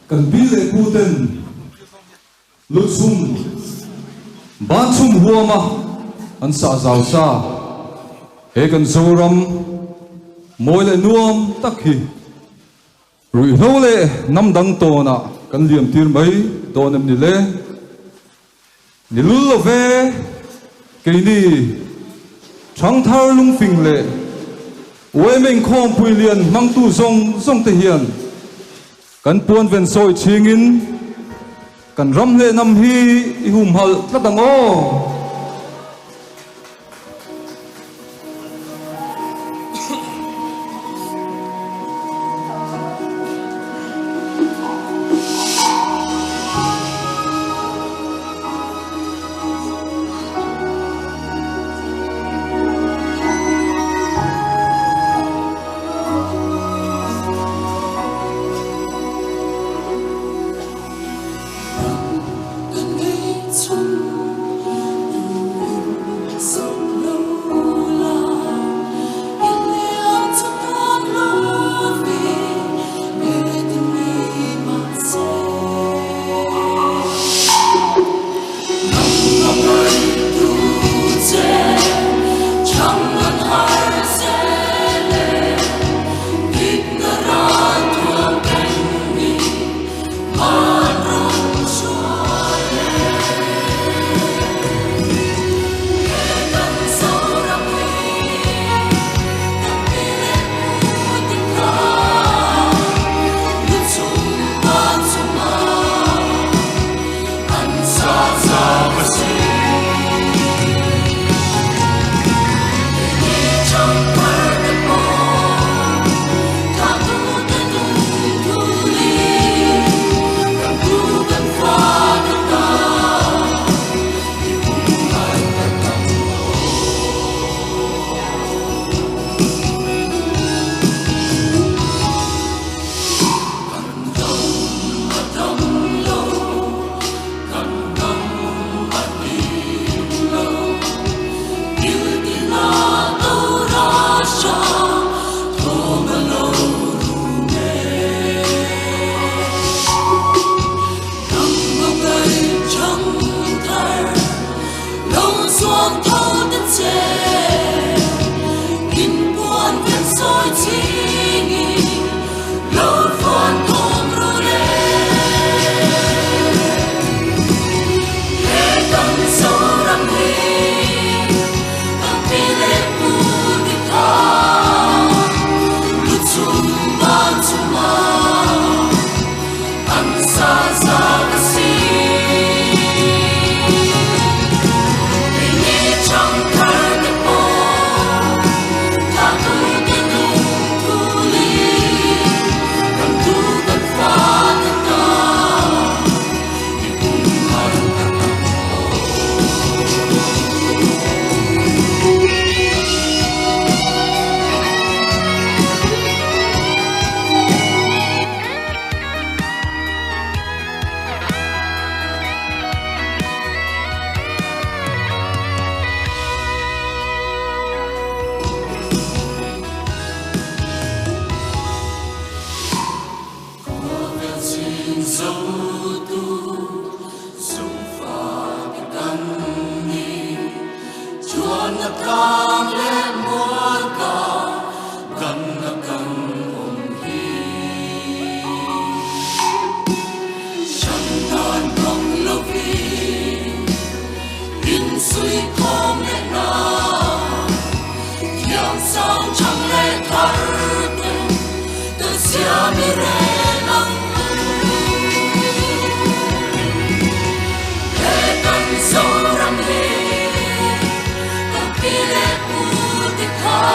kan bile puten lutsum bansum huama an sa zaw sa he kan zoram moile nuam takhi rui hole nam dang to na kan liam tir mai to nam ni le ni lul ve ke ni chang thar lung phing le we meng khom pui lian mang tu zong zong te hian kan puan ven soi chingin kan ram le nam hi i hum hal tlatang o Hãy subscribe